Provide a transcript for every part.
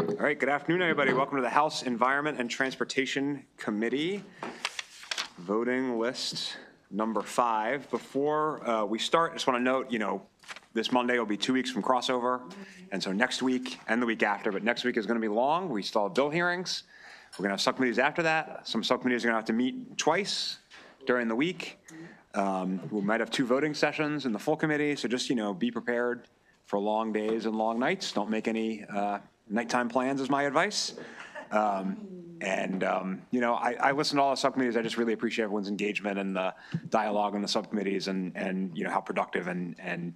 All right, good afternoon, everybody. Welcome to the House Environment and Transportation Committee. Voting list number 5. Before we start, I just want to note, this Monday will be 2 weeks from crossover. And so next week and the week after, but next week is going to be long. We still have bill hearings. We're going to have subcommittees after that. Some subcommittees are going to have to meet twice during the week. We might have 2 voting sessions in the full committee. So just, be prepared for long days and long nights. Don't make any nighttime plans is my advice. I listen to all the subcommittees. I just really appreciate everyone's engagement and the dialogue in the subcommittees and how productive and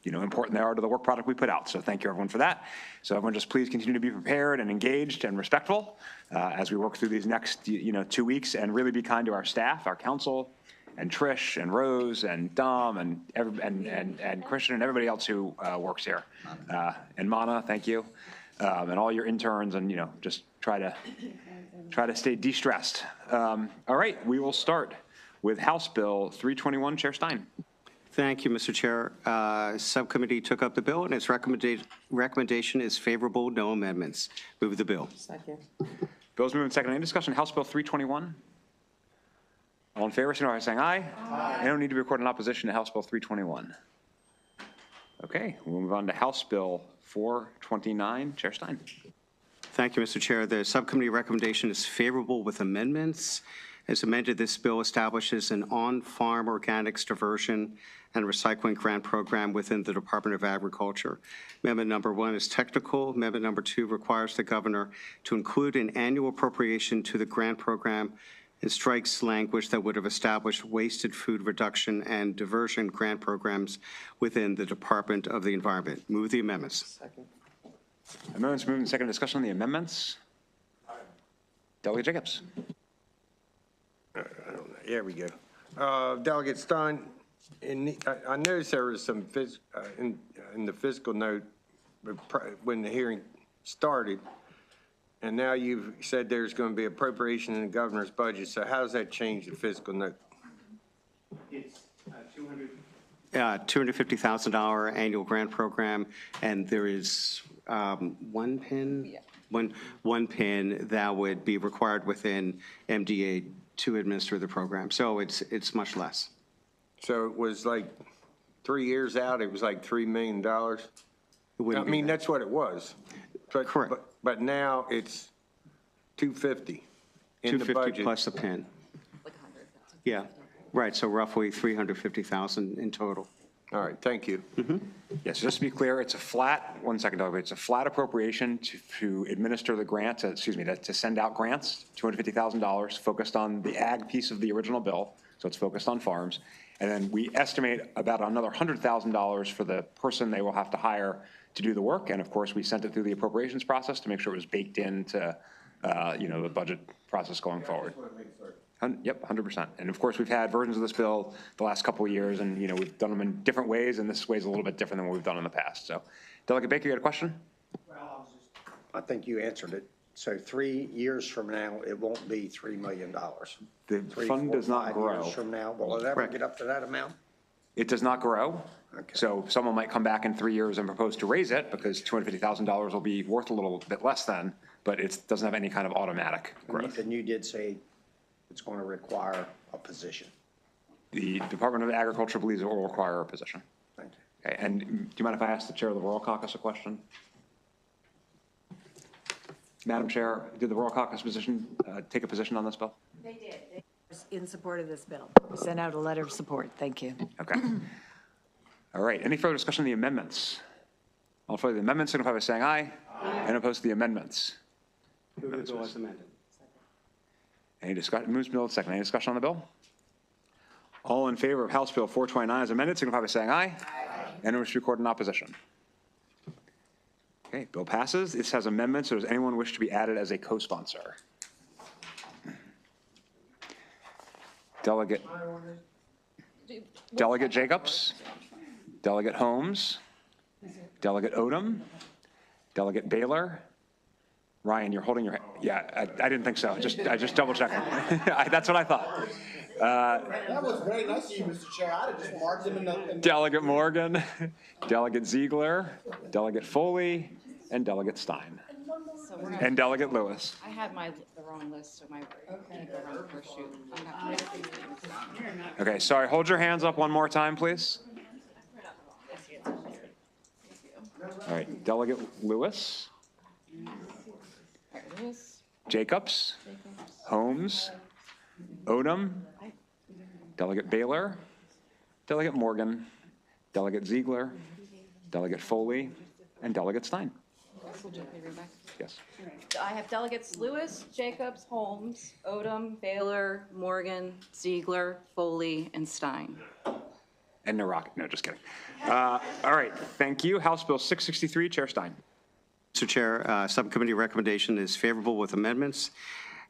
important they are to the work product we put out. So thank you everyone for that. So everyone just please continue to be prepared and engaged and respectful as we work through these next 2 weeks, and really be kind to our staff, our council, and Trish and Rose and Dom and Christian and everybody else who works here. And Mana, thank you. And all your interns, and just try to stay de-stressed. All right, we will start with House Bill 321. Chair Stein. Thank you, Mr. Chair. Subcommittee took up the bill, and its recommendation is favorable, no amendments. Move the bill. Second. Bill's moved and seconded. Any discussion? House Bill 321. All in favor, signify by saying aye. Aye. I don't need to be recorded in opposition to House Bill 321. Okay, we'll move on to House Bill 429. Chair Stein. Thank you, Mr. Chair. The subcommittee recommendation is favorable with amendments. As amended, this bill establishes an on-farm organics diversion and recycling grant program within the Department of Agriculture. Amendment number 1 is technical. Amendment number 2 requires the governor to include an annual appropriation to the grant program and strikes language that would have established wasted food reduction and diversion grant programs within the Department of the Environment. Move the amendments. Second. Amendments moved and seconded. Discussion on the amendments. Delegate Jacobs. There we go. Delegate Stein, I noticed there was some in the fiscal note when the hearing started, and now you've said there's going to be appropriation in the governor's budget. So how does that change the fiscal note? It's $250,000 annual grant program, and there is one pin that would be required within MDA to administer the program. So it's much less. So it was like 3 years out, it was like $3 million. I mean, that's what it was. But, correct. But now it's 250 in the budget. Plus a pin. Like 100,000. Yeah, right. So roughly 350,000 in total. All right, thank you. Mm-hmm. Yes, just to be clear, it's a flat, one second, Delegate, it's a flat appropriation to administer the grant, to send out grants, $250,000 focused on the ag piece of the original bill. So it's focused on farms. And then we estimate about another $100,000 for the person they will have to hire to do the work. And of course, we sent it through the appropriations process to make sure it was baked into, the budget process going forward. Yep, 100%. And of course, we've had versions of this bill the last couple of years, and we've done them in different ways, and this way is a little bit different than what we've done in the past. So, Delegate Baker, you had a question? Well, I think you answered it. So 3 years from now, it won't be $3 million. The fund does not grow. Years from now, will it ever get up to that amount? It does not grow. Okay. So someone might come back in 3 years and propose to raise it because $250,000 will be worth a little bit less than, but it doesn't have any kind of automatic growth. And you did say it's going to require a position. The Department of Agriculture believes it will require a position. Thank you. Okay, and do you mind if I ask the chair of the Rural Caucus a question? Madam Chair, did the Rural Caucus take a position on this bill? They did. They were in support of this bill. We sent out a letter of support. Thank you. Okay. All right. Any further discussion on the amendments? All for the amendments, signify by saying aye. Aye. And opposed to the amendments. Move the bill as amended. Any discussion? Moves bill second. Any discussion on the bill? All in favor of House Bill 429 as amended, signify by saying aye. Aye. And wish to record in opposition. Okay, bill passes. This has amendments. So does anyone wish to be added as a co-sponsor? Delegate Jacobs, Delegate Holmes, Delegate Odom, Delegate Baylor. Ryan, you're holding your hand. Yeah, I didn't think so. I just double checking. That's what I thought. That was very nice of you, Mr. Chair. I'd have just marked him in the. Delegate Morgan, Delegate Ziegler, Delegate Foley, and Delegate Stein, So we're and Delegate Lewis. I had the wrong list, so my can't go around the first shoot. I'm not- Okay, sorry, hold your hands up one more time, please. All right, Delegate Lewis, Alright, Lewis, Jacobs, Holmes, Odom, Delegate Baylor, Delegate Morgan, Delegate Ziegler, Delegate Foley, and Delegate Stein. this will just be Rebecca. Yes. I have delegates Lewis, Jacobs, Holmes, Odom, Baylor, Morgan, Ziegler, Foley, and Stein. And Naraki, no, just kidding. All right, thank you. House Bill 663, Chair Stein. Mr. Chair, subcommittee recommendation is favorable with amendments.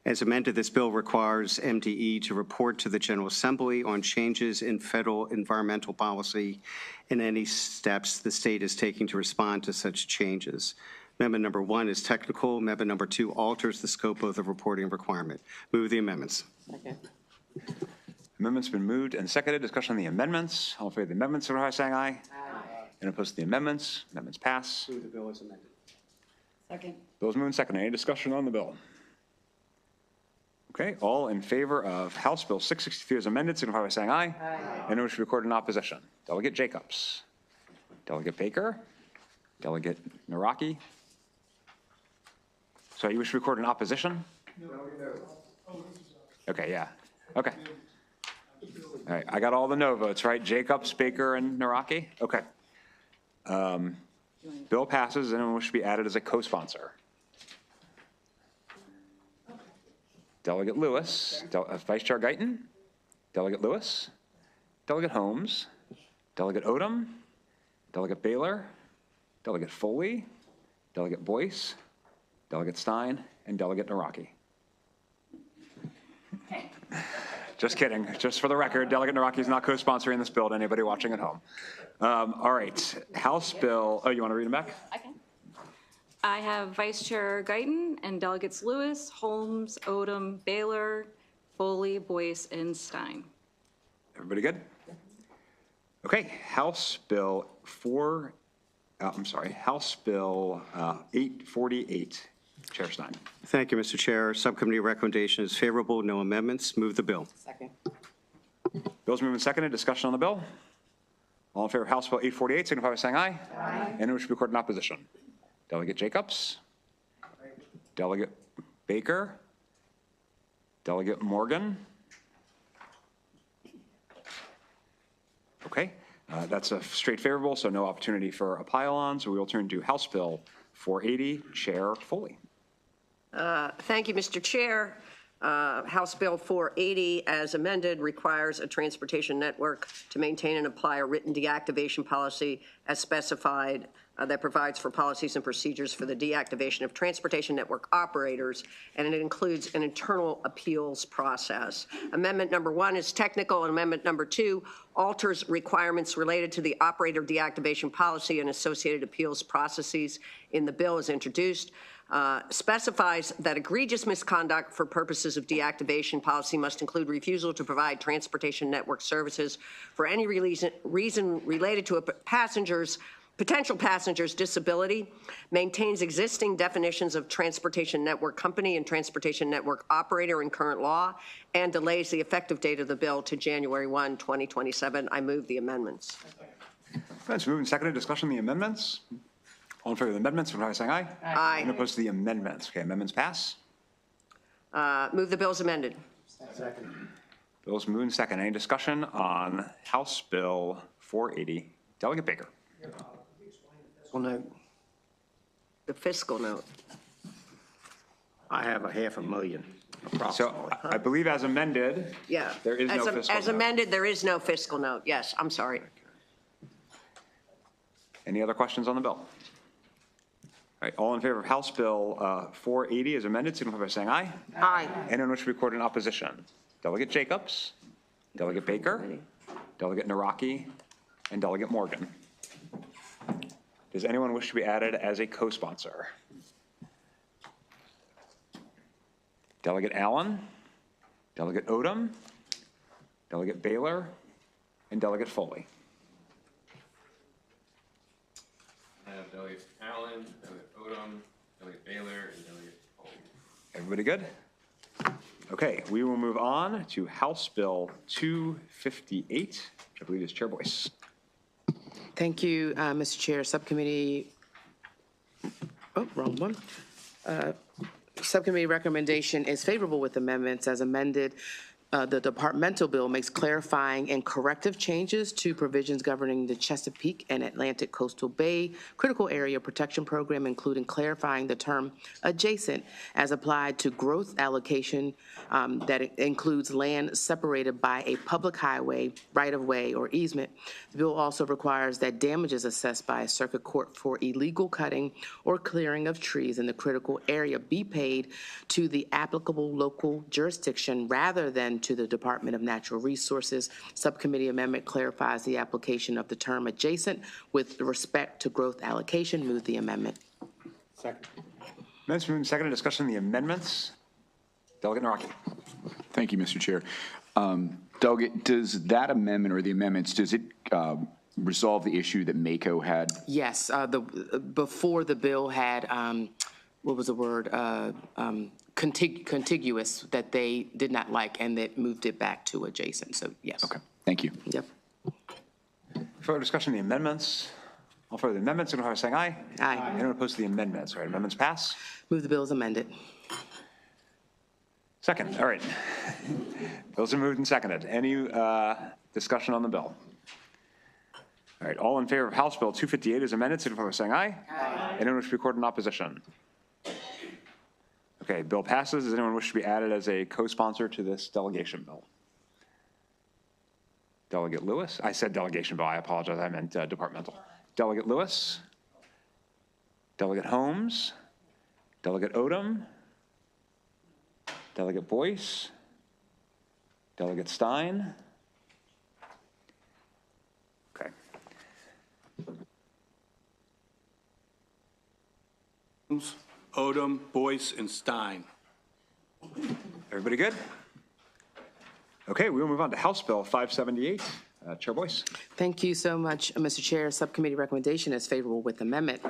As amended, this bill requires MDE to report to the General Assembly on changes in federal environmental policy and any steps the state is taking to respond to such changes. Amendment number 1 is technical. Amendment number 2 alters the scope of the reporting requirement. Move the amendments. Amendment's been moved and seconded. Discussion on the amendments. All in favor of the amendments, signify by saying aye. Aye. And opposed to the amendments. Amendments pass. Move the bill as amended. Second. Bill's moved and seconded. Any discussion on the bill? Okay, all in favor of House Bill 663 as amended, signify by saying aye. Aye. Anyone wish to record in opposition? Delegate Jacobs. Delegate Baker. Delegate Naraki. So you wish to record in opposition? No. Okay, yeah. Okay. All right, I got all the no votes, right? Jacobs, Baker, and Naraki? Okay. Bill passes. Anyone wish to be added as a co-sponsor? Delegate Lewis, Vice Chair Guyton, Delegate Lewis, Delegate Holmes, Delegate Odom, Delegate Baylor, Delegate Foley, Delegate Boyce, Delegate Stein, and Delegate Naraki. Just kidding. Just for the record, Delegate Naraki is not co-sponsoring this bill to anybody watching at home. All right, House Bill, oh, you want to read them back? I can. I have Vice Chair Guyton and delegates Lewis, Holmes, Odom, Baylor, Foley, Boyce, and Stein. Everybody good? Okay, House Bill 848. Chair Stein. Thank you, Mr. Chair. Subcommittee recommendation is favorable. No amendments. Move the bill. Second. Bill's moved and seconded. Discussion on the bill. All in favor of House Bill 848, signify by saying aye. Aye. Anyone wish to be recorded in opposition? Delegate Jacobs. Delegate Baker. Delegate Morgan. Okay, that's a straight favorable, so no opportunity for a pile-on. So we will turn to House Bill 480. Chair Foley. Thank you, Mr. Chair. House Bill 480, as amended, requires a transportation network to maintain and apply a written deactivation policy as specified that provides for policies and procedures for the deactivation of transportation network operators, and it includes an internal appeals process. Amendment number 1 is technical, and amendment number 2 alters requirements related to the operator deactivation policy and associated appeals processes in the bill as introduced. Specifies that egregious misconduct for purposes of deactivation policy must include refusal to provide transportation network services for any reason related to a potential passenger's disability, maintains existing definitions of transportation network company and transportation network operator in current law, and delays the effective date of the bill to January 1, 2027. I move the amendments. It's moved and seconded. Discussion on the amendments. All in favor of the amendments, signify by saying aye. Aye. And opposed to the amendments. Okay, amendments pass. Move the bills amended. Bills moved and seconded. Any discussion on House Bill 480? Delegate Baker. Well, no, The fiscal note. I have $500,000 So approximately. I believe as amended, Yeah. there is no fiscal As note. amended, there is no fiscal note. Yes, I'm sorry. Any other questions on the bill? All right, all in favor of House Bill 480 as amended, signify by saying aye. Aye. Anyone wish to record in opposition? Delegate Jacobs, Delegate Baker, Delegate Naraki, and Delegate Morgan. Does anyone wish to be added as a co-sponsor? Delegate Allen, Delegate Odom, Delegate Baylor, and Delegate Foley. I have Delegate Allen, Delegate Odom, Delegate Baylor, and Delegate Foley. Everybody good? Okay, we will move on to House Bill 258, which I believe is Chair Boyce. Thank you, Mr. Chair. Subcommittee, wrong one. Subcommittee recommendation is favorable with amendments as amended. The departmental bill makes clarifying and corrective changes to provisions governing the Chesapeake and Atlantic Coastal Bay Critical Area Protection Program, including clarifying the term adjacent as applied to growth allocation that includes land separated by a public highway, right-of-way, or easement. The bill also requires that damages assessed by a circuit court for illegal cutting or clearing of trees in the critical area be paid to the applicable local jurisdiction rather than to the Department of Natural Resources. Subcommittee amendment clarifies the application of the term adjacent with respect to growth allocation. Move the amendment. Second. Amendments moved and seconded. Discussion on the amendments. Delegate Naraki. Thank you, Mr. Chair. Delegate, does that amendment or the amendments, does it resolve the issue that MACO had? Yes, before the bill had, what was the word? Contiguous that they did not like, and that moved it back to adjacent. So yes. Okay, thank you. Yep. Further discussion on the amendments. All for the amendments, signify by saying aye. Aye. Anyone opposed to the amendments? All right, amendments pass. Move the bill as amended. Second, all right. Bills are moved and seconded. Any discussion on the bill? All right, all in favor of House Bill 258 as amended, signify by saying aye. Aye. Anyone wish to be recorded in opposition? Okay, bill passes. Does anyone wish to be added as a co-sponsor to this delegation bill? Delegate Lewis? I said delegation bill. I apologize. I meant departmental. Delegate Lewis? Delegate Holmes? Delegate Odom? Delegate Boyce? Delegate Stein? Okay. Odom, Boyce, and Stein. Everybody good? Okay, we will move on to House Bill 578. Chair Boyce. Thank you so much, Mr. Chair. Subcommittee recommendation is favorable with amendment.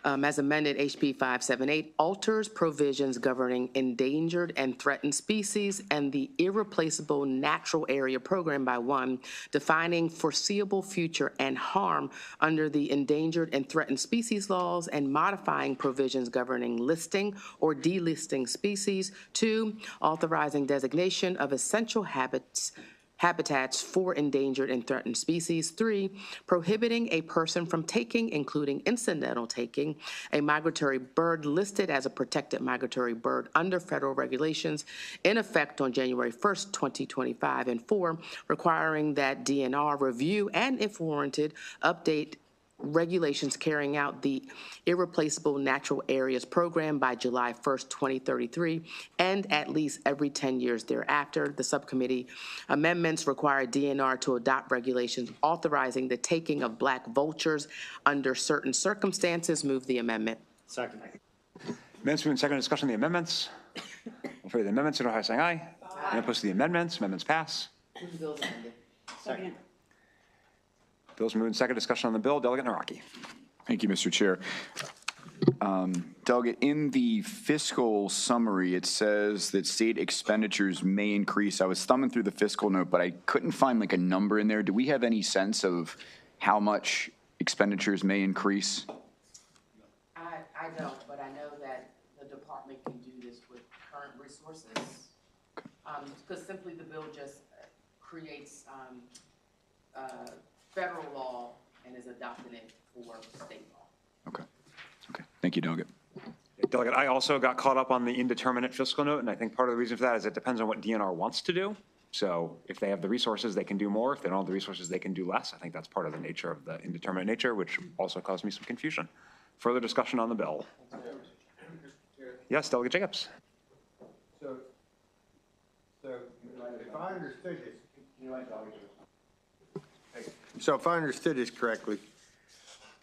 As amended, HB 578 alters provisions governing endangered and threatened species and the irreplaceable natural area program by one, defining foreseeable future and harm under the endangered and threatened species laws and modifying provisions governing listing or delisting species. Two, authorizing designation of essential habitats for endangered and threatened species. Three, prohibiting a person from taking, including incidental taking, a migratory bird listed as a protected migratory bird under federal regulations in effect on January 1st, 2025. And four, requiring that DNR review and, if warranted, update regulations carrying out the Irreplaceable Natural Areas Program by July 1st, 2033, and at least every 10 years thereafter. The subcommittee amendments require DNR to adopt regulations authorizing the taking of black vultures under certain circumstances. Move the amendment. Second. Amendments moved and seconded. Discussion on the amendments. All for the amendments, signify by saying aye. Any opposed to the amendments? Amendments pass. Move the bill as amended. Second. Bills moved and seconded. Discussion on the bill. Delegate Naraki. Thank you, Mr. Chair. Delegate, in the fiscal summary, it says that state expenditures may increase. I was thumbing through the fiscal note, but I couldn't find like a number in there. Do we have any sense of how much expenditures may increase? I don't, but I know that the department can do this with current resources. Because simply the bill just creates federal law and is adopting it for state law. Okay. Okay. Thank you, Delegate. Delegate, I also got caught up on the indeterminate fiscal note, and I think part of the reason for that is it depends on what DNR wants to do. So if they have the resources, they can do more. If they don't have the resources, they can do less. I think that's part of the nature of the indeterminate nature, which also caused me some confusion. Further discussion on the bill. Yes, Delegate Jacobs. So if I understood this, so if I understood this correctly,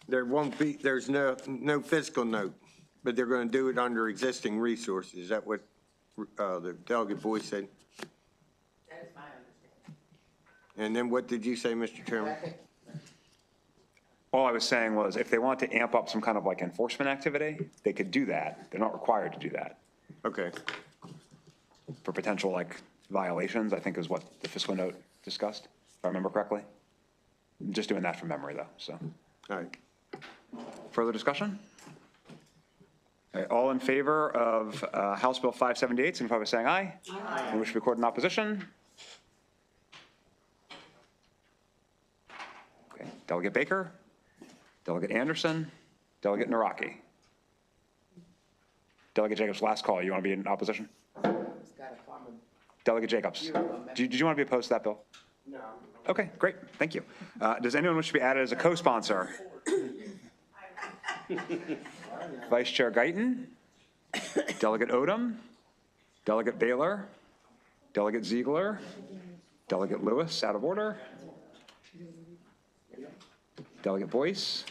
there's no fiscal note, but they're going to do it under existing resources. Is that what the Delegate Boyce said? That is my understanding. And then what did you say, Mr. Chairman? All I was saying was if they want to amp up some kind of like enforcement activity, they could do that. They're not required to do that. Okay. For potential like violations, I think is what the fiscal note discussed, if I remember correctly. I'm just doing that from memory though, so. All right. Further discussion? All right, all in favor of House Bill 578, signify by saying aye. Aye. Anyone wish to record in opposition? Okay, Delegate Baker, Delegate Anderson, Delegate Naraki. Delegate Jacobs, last call. You want to be in opposition? Delegate Jacobs, did you want to be opposed to that bill? No. Okay, great, thank you. Does anyone wish to be added as a co-sponsor? Vice Chair Guyton, Delegate Odom, Delegate Baylor, Delegate Ziegler, Delegate Lewis, out of order, Delegate Boyce,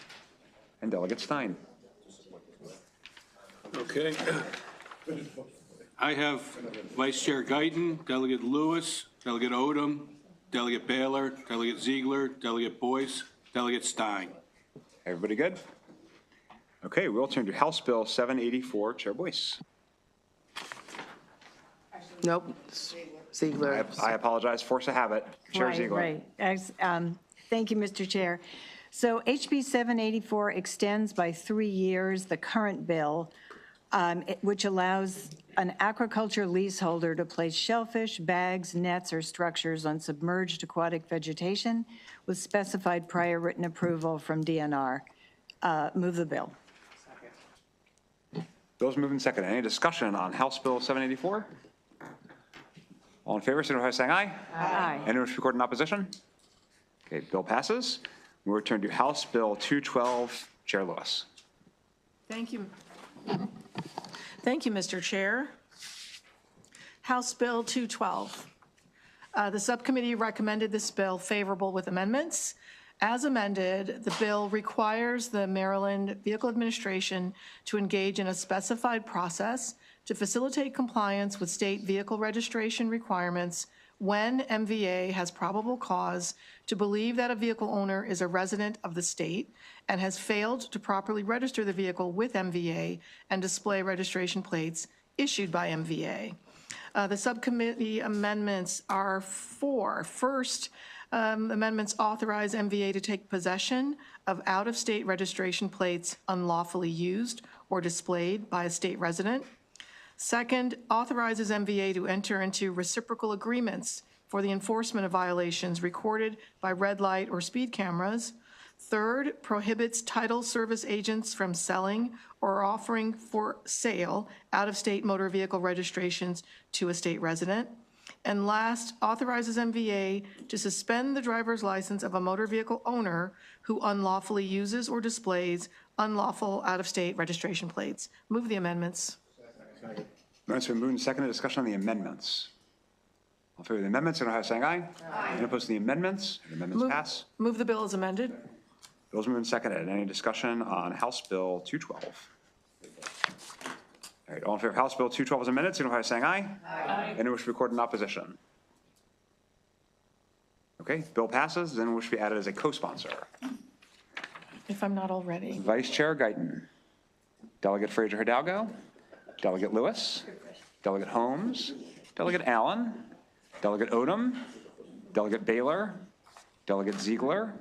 and Delegate Stein. Okay. I have Vice Chair Guyton, Delegate Lewis, Delegate Odom, Delegate Baylor, Delegate Ziegler, Delegate Boyce, Delegate Stein. Everybody good? Okay, we'll turn to House Bill 784, Chair Boyce. Nope. Ziegler. I apologize, force of habit. Chair Ziegler. Right. Thank you, Mr. Chair. So HB 784 extends by 3 years the current bill, which allows an aquaculture leaseholder to place shellfish, bags, nets, or structures on submerged aquatic vegetation with specified prior written approval from DNR. Move the bill. Bill's moved and seconded. Any discussion on House Bill 784? All in favor, signify by saying aye. Aye. Anyone wish to record in opposition? Okay, bill passes. We'll return to House Bill 212, Chair Lewis. Thank you. Thank you, Mr. Chair. House Bill 212. The subcommittee recommended this bill favorable with amendments. As amended, the bill requires the Maryland Vehicle Administration to engage in a specified process to facilitate compliance with state vehicle registration requirements when MVA has probable cause to believe that a vehicle owner is a resident of the state and has failed to properly register the vehicle with MVA and display registration plates issued by MVA. The subcommittee amendments are four. First, amendments authorize MVA to take possession of out-of-state registration plates unlawfully used or displayed by a state resident. Second, authorizes MVA to enter into reciprocal agreements for the enforcement of violations recorded by red light or speed cameras. Third, prohibits title service agents from selling or offering for sale out-of-state motor vehicle registrations to a state resident. And last, authorizes MVA to suspend the driver's license of a motor vehicle owner who unlawfully uses or displays unlawful out-of-state registration plates. Move the amendments. Amendments been moved and seconded. Discussion on the amendments. All in favor of the amendments, signify by saying aye. Aye. Any opposed to the amendments? The amendments pass. Move the bill as amended. Bill's moved and seconded. Any discussion on House Bill 212? All right, all in favor of House Bill 212 as amended, signify by saying aye. Aye. Anyone wish to record in opposition? Okay, bill passes. Does anyone wish to be added as a co-sponsor? If I'm not already. Vice Chair Guyton, Delegate Fraser Hidalgo, Delegate Lewis, Delegate Holmes, Delegate Allen, Delegate Odom, Delegate Baylor, Delegate Ziegler,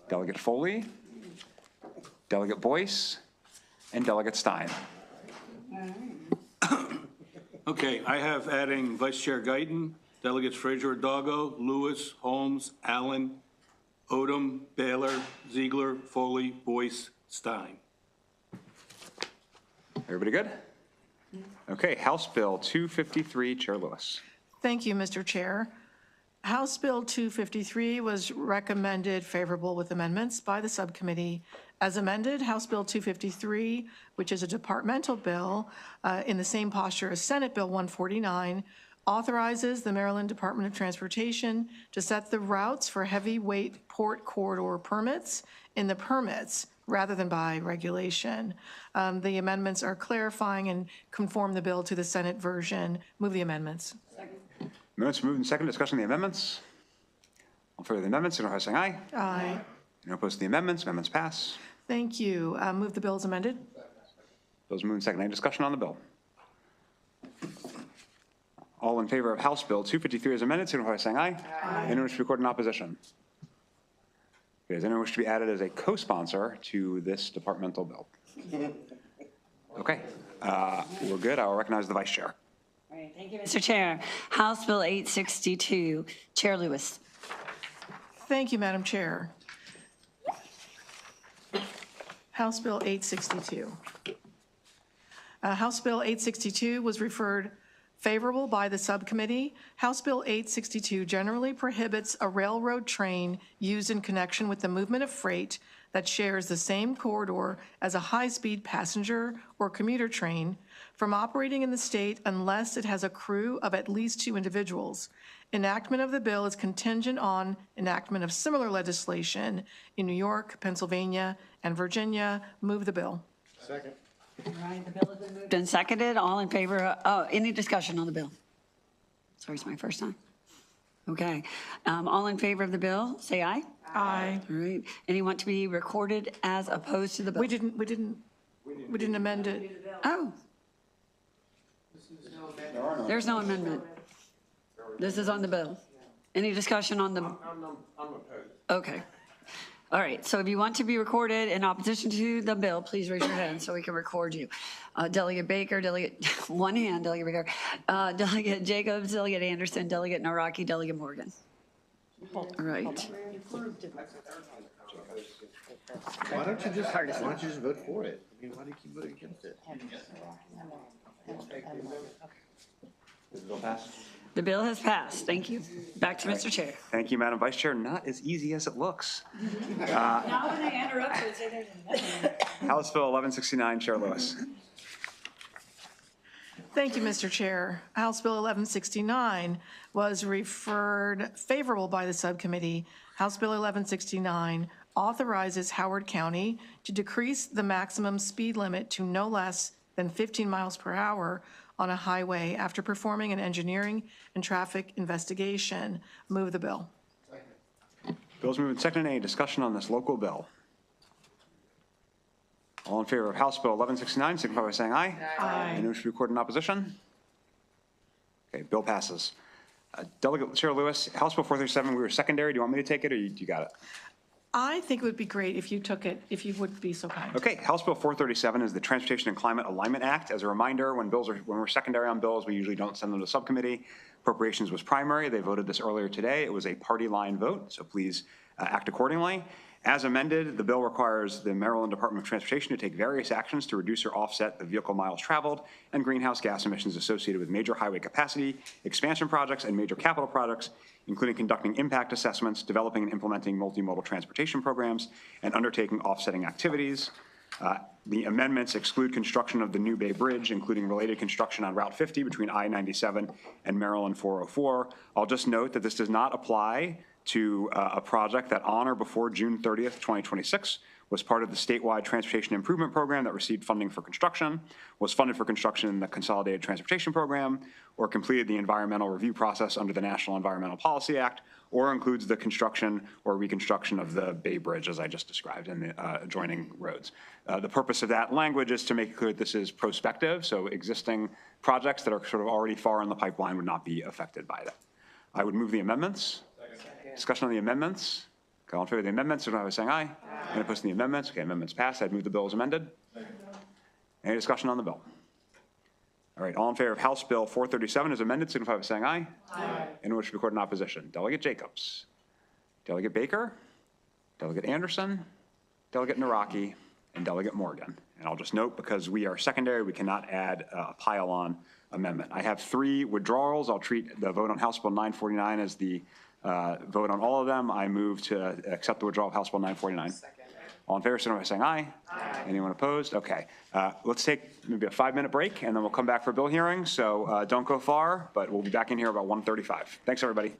Delegate Foley, Delegate Boyce, and Delegate Stein. Okay, I have adding Vice Chair Guyton, Delegates Fraser Hidalgo, Lewis, Holmes, Allen, Odom, Baylor, Ziegler, Foley, Boyce, Stein. Everybody good? Okay, House Bill 253, Chair Lewis. Thank you, Mr. Chair. House Bill 253 was recommended favorable with amendments by the subcommittee. As amended, House Bill 253, which is a departmental bill in the same posture as Senate Bill 149, authorizes the Maryland Department of Transportation to set the routes for heavyweight port corridor permits in the permits rather than by regulation. The amendments are clarifying and conform the bill to the Senate version. Move the amendments. Amendments moved and seconded. Discussion on the amendments. in favor of the amendments, signify by saying aye. Aye. Anyone opposed to the amendments? Amendments pass. Thank you. Move the bill as amended. Bill's moved and seconded. Any discussion on the bill? All in favor of House Bill 253 as amended, signify by saying aye. Aye. Anyone wish to record in opposition? Okay, does anyone wish to be added as a co-sponsor to this departmental bill? Okay, we're good. I will recognize the vice chair. All right, thank you, Mr. Chair. House Bill 862, Chair Lewis. Thank you, Madam Chair. House Bill 862. House Bill 862 was referred favorable by the subcommittee. House Bill 862 generally prohibits a railroad train used in connection with the movement of freight that shares the same corridor as a high-speed passenger or commuter train from operating in the state unless it has a crew of at least 2 individuals. Enactment of the bill is contingent on enactment of similar legislation in New York, Pennsylvania, and Virginia. Move the bill. Second. All right, the bill has been moved and seconded. All in favor, any discussion on the bill? Sorry, it's my first time. Okay, all in favor of the bill, say aye. Aye. All right, anyone to be recorded as opposed to the bill? We didn't amend it. Oh. There's no amendment. This is on the bill. Any discussion on the? I'm opposed. Okay. All right, so if you want to be recorded in opposition to the bill, please raise your hand so we can record you. Delegate Baker, Delegate, one hand, Delegate Baker, Delegate Jacobs, Delegate Anderson, Delegate Naraki, Delegate Morgan. All right. Why don't you just vote for it? I mean, why do you keep voting against it? Does the bill pass? The bill has passed. Thank you. Back to Mr. Chair. Thank you, Madam Vice Chair. Not as easy as it looks. Now when I interrupt, I say there's another. House Bill 1169, Chair Lewis. Thank you, Mr. Chair. House Bill 1169 was referred favorable by the subcommittee. House Bill 1169 authorizes Howard County to decrease the maximum speed limit to no less than 15 miles per hour on a highway after performing an engineering and traffic investigation. Move the bill. Bill's moved and seconded. Any discussion on this local bill? All in favor of House Bill 1169, signify by saying aye. Aye. Anyone wish to record in opposition? Okay, bill passes. Delegate Chair Lewis, House Bill 437, we were secondary. Do you want me to take it or you got it? I think it would be great if you took it, if you would be so kind. Okay, House Bill 437 is the Transportation and Climate Alignment Act. As a reminder, when we're secondary on bills, we usually don't send them to subcommittee. Appropriations was primary. They voted this earlier today. It was a party line vote, so please act accordingly. As amended, the bill requires the Maryland Department of Transportation to take various actions to reduce or offset the vehicle miles traveled and greenhouse gas emissions associated with major highway capacity, expansion projects, and major capital projects, including conducting impact assessments, developing and implementing multimodal transportation programs, and undertaking offsetting activities. The amendments exclude construction of the New Bay Bridge, including related construction on Route 50 between I-97 and Maryland 404. I'll just note that this does not apply to a project that on or before June 30th, 2026 was part of the statewide transportation improvement program that received funding for construction, was funded for construction in the Consolidated Transportation Program, or completed the environmental review process under the National Environmental Policy Act, or includes the construction or reconstruction of the Bay Bridge, as I just described, and the adjoining roads. The purpose of that language is to make clear that this is prospective, so existing projects that are sort of already far in the pipeline would not be affected by that. I would move the amendments. Discussion on the amendments. Okay, all in favor of the amendments, signify by saying aye. Any opposed to the amendments? Okay, amendments passed. I'd move the bill as amended. Any discussion on the bill? All right, all in favor of House Bill 437 as amended, signify by saying aye. Aye. Anyone wish to record in opposition? Delegate Jacobs. Delegate Baker. Delegate Anderson. Delegate Naraki. And Delegate Morgan. And I'll just note, because we are secondary, we cannot add a pile-on amendment. I have 3 withdrawals. I'll treat the vote on House Bill 949 as the vote on all of them. I move to accept the withdrawal of House Bill 949. Second. All in favor, signify by saying aye. Aye. Anyone opposed? Okay. Let's take maybe a 5-minute break, and then we'll come back for bill hearing. So don't go far, but we'll be back in here about 1:35. Thanks, everybody.